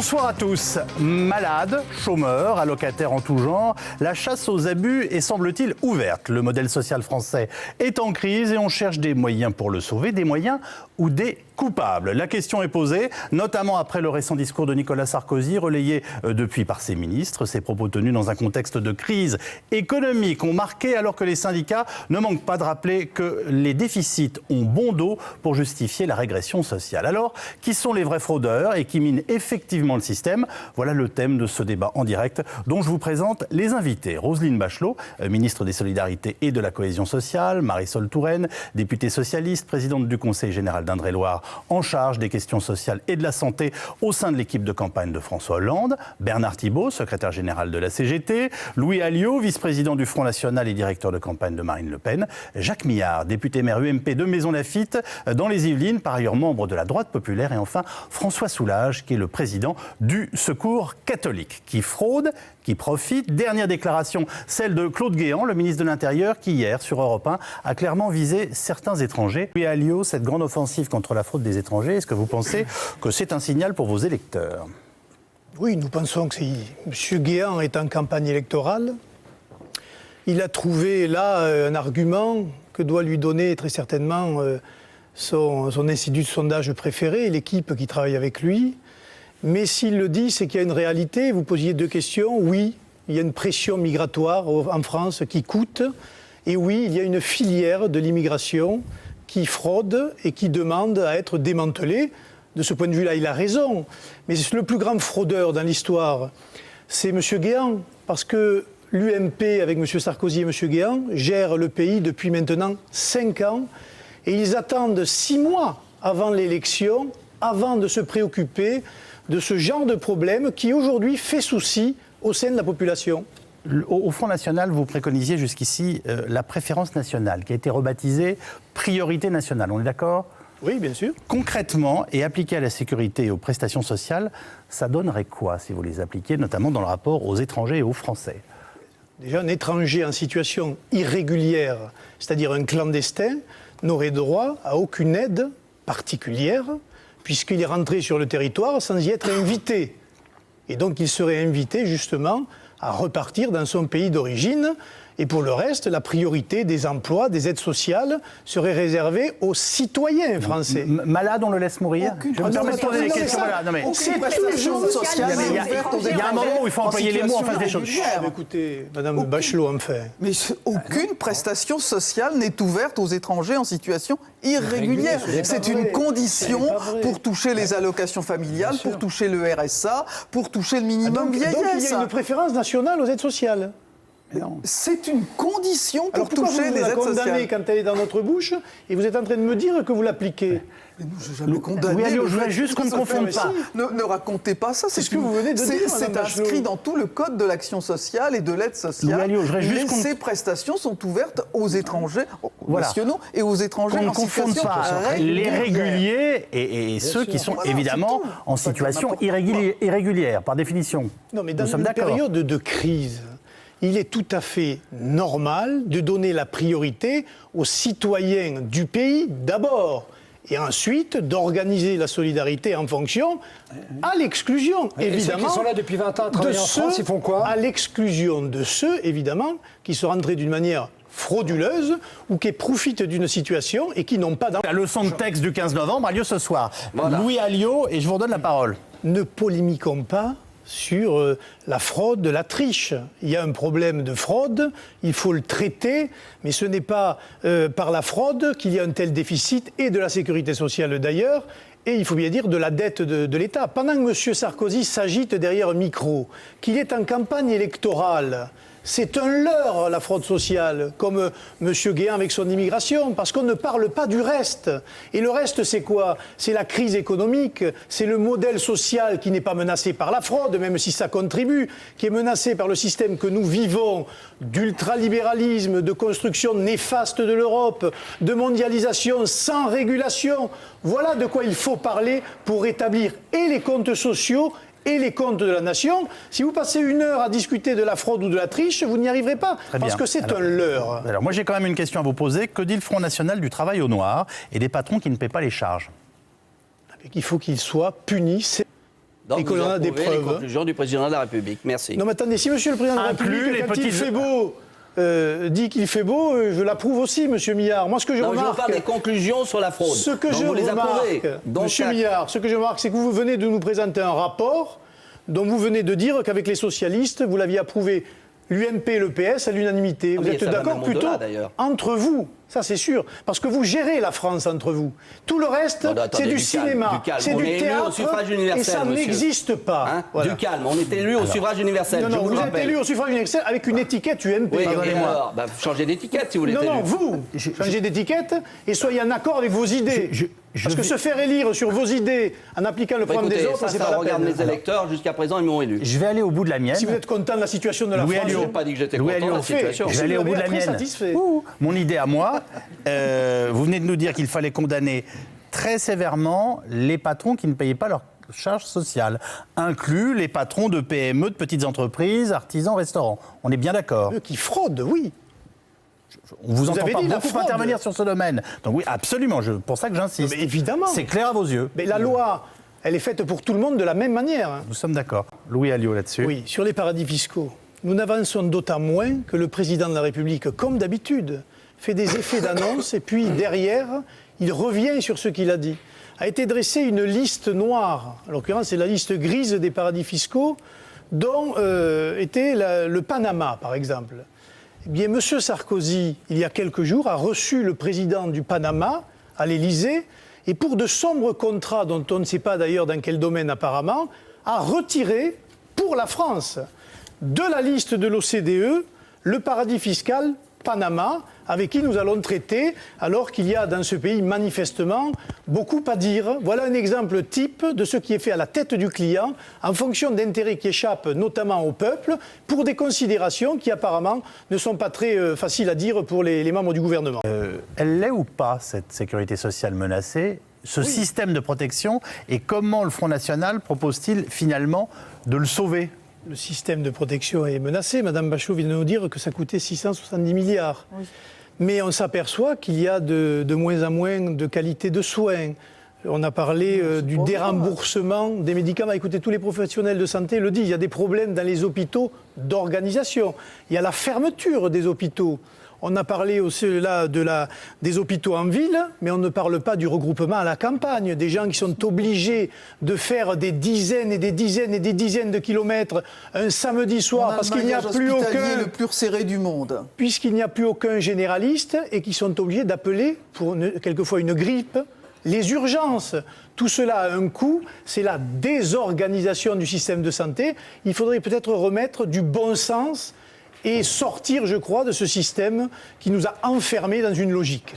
Bonsoir à tous. Malades, chômeurs, allocataires en tout genre, la chasse aux abus est semble-t-il ouverte. Le modèle social français est en crise et on cherche des moyens pour le sauver, des moyens ou des coupables. La question est posée, notamment après le récent discours de Nicolas Sarkozy, relayé depuis par ses ministres. Ces propos tenus dans un contexte de crise économique ont marqué alors que les syndicats ne manquent pas de rappeler que les déficits ont bon dos pour justifier la régression sociale. Alors, qui sont les vrais fraudeurs et qui minent effectivement le système? Voilà le thème de ce débat en direct dont je vous présente les invités. Roselyne Bachelot, ministre des Solidarités et de la Cohésion sociale, Marisol Touraine, députée socialiste, présidente du Conseil général d'Indre-et-Loire en charge des questions sociales et de la santé au sein de l'équipe de campagne de François Hollande, Bernard Thibault, secrétaire général de la CGT, Louis Alliot, vice-président du Front National et directeur de campagne de Marine Le Pen, Jacques Millard, député maire UMP de Maisons-Laffitte dans les Yvelines, par ailleurs membre de la droite populaire, et enfin François Soulage, qui est le président du Secours catholique. Qui fraude, qui profite. Dernière déclaration, celle de Claude Guéant, le ministre de l'Intérieur, qui hier, sur Europe 1, a clairement visé certains étrangers. Louis Alliot, cette grande offensive contre la fraude des étrangers, est-ce que vous pensez que c'est un signal pour vos électeurs? Oui, nous pensons que M. Guéant est en campagne électorale. Il a trouvé là un argument que doit lui donner très certainement son institut de sondage préféré, l'équipe qui travaille avec lui. Mais s'il le dit, c'est qu'il y a une réalité. Vous posiez deux questions. Oui, il y a une pression migratoire en France qui coûte. Et oui, il y a une filière de l'immigration qui fraude et qui demande à être démantelée. De ce point de vue-là, il a raison. Mais le plus grand fraudeur dans l'histoire, c'est M. Guéant. Parce que l'UMP, avec M. Sarkozy et M. Guéant, gère le pays depuis maintenant 5 ans. Et ils attendent 6 mois avant l'élection, avant de se préoccuper de ce genre de problème qui aujourd'hui fait souci au sein de la population. Au Front National, vous préconisiez jusqu'ici la préférence nationale, qui a été rebaptisée priorité nationale. On est d'accord ? Oui, bien sûr. Concrètement, et appliqué à la sécurité et aux prestations sociales, ça donnerait quoi si vous les appliquiez, notamment dans le rapport aux étrangers et aux Français ? Déjà, un étranger en situation irrégulière, c'est-à-dire un clandestin, n'aurait droit à aucune aide particulière, puisqu'il est rentré sur le territoire sans y être invité. Et donc il serait invité justement à repartir dans son pays d'origine. Et pour le reste, la priorité des emplois, des aides sociales serait réservée aux citoyens français. Malade, on le laisse mourir? Je me permets de poser des questions. C'est prestation sociale. Il y a un moment où il faut employer les mots en face des choses. Écoutez, Madame Bachelot, enfin. Mais aucune prestation sociale n'est ouverte aux étrangers en situation irrégulière. C'est une condition pour toucher les allocations familiales, pour toucher le RSA, pour toucher le minimum vieillesse. Donc il y a une préférence nationale aux aides sociales. C'est une condition pour Alors toucher les aides condamnée sociales. Quand elle est dans notre bouche, et vous êtes en train de me dire que vous l'appliquez. Mais nous, je n'ai jamais condamné. Oui, je voudrais juste qu'on ne confonde pas. Ne racontez pas ça. C'est ce que vous venez de dire. C'est inscrit dans tout le code de l'action sociale et de l'aide sociale. Ces prestations sont ouvertes aux étrangers nationaux et aux étrangers en situation régulière. On ne confond pas les réguliers et ceux qui sont évidemment en situation irrégulière, par définition. Non, mais dans une période de crise, il est tout à fait normal de donner la priorité aux citoyens du pays d'abord, et ensuite d'organiser la solidarité en fonction, à l'exclusion, évidemment. Ceux qui sont là depuis 20 ans à travailler en France, ils font quoi? À l'exclusion de ceux, évidemment, qui sont rentrés d'une manière frauduleuse ou qui profitent d'une situation et qui n'ont pas... La leçon de texte du 15 novembre a lieu ce soir. Voilà. Louis Alliot, et je vous redonne la parole. Ne polémiquons pas sur la fraude, la triche. Il y a un problème de fraude, il faut le traiter, mais ce n'est pas par la fraude qu'il y a un tel déficit, et de la sécurité sociale d'ailleurs, et il faut bien dire de la dette de l'État. Pendant que M. Sarkozy s'agite derrière un micro, qu'il est en campagne électorale, c'est un leurre, la fraude sociale, comme M. Guéant avec son immigration, parce qu'on ne parle pas du reste. Et le reste, c'est quoi? C'est la crise économique, c'est le modèle social qui n'est pas menacé par la fraude, même si ça contribue, qui est menacé par le système que nous vivons, d'ultralibéralisme, de construction néfaste de l'Europe, de mondialisation sans régulation. Voilà de quoi il faut parler pour rétablir et les comptes sociaux et les comptes de la nation. Si vous passez 1 heure à discuter de la fraude ou de la triche, vous n'y arriverez pas, parce que c'est un leurre. Alors moi j'ai quand même une question à vous poser. Que dit le Front National du travail au noir et des patrons qui ne paient pas les charges? Il faut qu'ils soient punis. Donc et que vous l'on a des approuvez les preuves. conclusions du président de la République. Merci. Non mais attendez, si Monsieur le Président de la Inclus République, les quand il petites- fait beau, dit qu'il fait beau, je l'approuve aussi, Monsieur Millard. Moi, ce que je Non, je vous remarque... parle des conclusions sur la fraude. Ce que Donc je vous les approuvez. remarque, Donc, Monsieur ça- Millard, ce que je remarque, c'est que vous venez de nous présenter un rapport dont vous venez de dire qu'avec les socialistes, vous l'aviez approuvé l'UMP et le PS à l'unanimité. Vous mais êtes ça va d'accord même plutôt au-delà, d'ailleurs. entre vous, ça c'est sûr, parce que vous gérez la France entre vous. Tout le reste, Non, attendez, c'est du du calme, cinéma, du calme. c'est On du est élu au théâtre, suffrage et universel, ça monsieur. n'existe pas. Hein, Voilà. Du calme. On est élu au suffrage universel. Non, je non, vous vous le êtes rappelle. élu au suffrage universel avec une étiquette UMP. Oui, et Pardonnez-moi. alors, changez d'étiquette si vous voulez. Non, non, vous, changez d'étiquette et soyez en accord avec vos idées. Parce que se faire élire sur vos idées en appliquant le programme des Écoutez, autres, c'est ça pas la regarde peine. mes électeurs. Jusqu'à présent, ils m'ont élu. Je vais aller au bout de la mienne. Si vous êtes content de la situation de la Louis France, Alliot. Je n'ai pas dit que j'étais Louis content de la Alliot, situation. je vais aller au bout de la Très mienne. satisfait. Mon idée à moi, vous venez de nous dire qu'il fallait condamner très sévèrement les patrons qui ne payaient pas leurs charges sociales, inclus les patrons de PME, de petites entreprises, artisans, restaurants. On est bien d'accord. Ceux qui fraudent, oui. On vous entend avez pas dit la beaucoup fraude. intervenir sur ce domaine. Donc oui, absolument, pour ça que j'insiste. Mais évidemment. C'est clair à vos yeux. Mais la loi, elle est faite pour tout le monde de la même manière. Nous sommes d'accord. Louis Alliot là-dessus. Oui, sur les paradis fiscaux. Nous n'avançons d'autant moins que le président de la République, comme d'habitude, fait des effets d'annonce et puis derrière, il revient sur ce qu'il a dit. A été dressée une liste noire, en l'occurrence c'est la liste grise des paradis fiscaux, dont était le Panama par exemple. Eh bien, M. Sarkozy, il y a quelques jours, a reçu le président du Panama à l'Élysée et pour de sombres contrats dont on ne sait pas d'ailleurs dans quel domaine apparemment, a retiré pour la France de la liste de l'OCDE le paradis fiscal Panama, avec qui nous allons traiter, alors qu'il y a dans ce pays manifestement beaucoup à dire. Voilà un exemple type de ce qui est fait à la tête du client, en fonction d'intérêts qui échappent notamment au peuple, pour des considérations qui apparemment ne sont pas très faciles à dire pour les membres du gouvernement. Elle l'est ou pas, cette sécurité sociale menacée, ce système de protection, et comment le Front National propose-t-il finalement de le sauver ? Le système de protection est menacé. Madame Bachot vient de nous dire que ça coûtait 670 milliards. Oui. Mais on s'aperçoit qu'il y a de moins en moins de qualité de soins. On a parlé du déremboursement des médicaments. Écoutez, tous les professionnels de santé le disent. Il y a des problèmes dans les hôpitaux d'organisation. Il y a la fermeture des hôpitaux. On a parlé aussi là des hôpitaux en ville, mais on ne parle pas du regroupement à la campagne. Des gens qui sont obligés de faire des dizaines et des dizaines et des dizaines de kilomètres un samedi soir parce qu'il n'y a plus aucun le plus resserré du monde. Puisqu'il n'y a plus aucun généraliste et qui sont obligés d'appeler pour quelquefois une grippe les urgences. Tout cela a un coût, c'est la désorganisation du système de santé. Il faudrait peut-être remettre du bon sens et sortir, je crois, de ce système qui nous a enfermés dans une logique.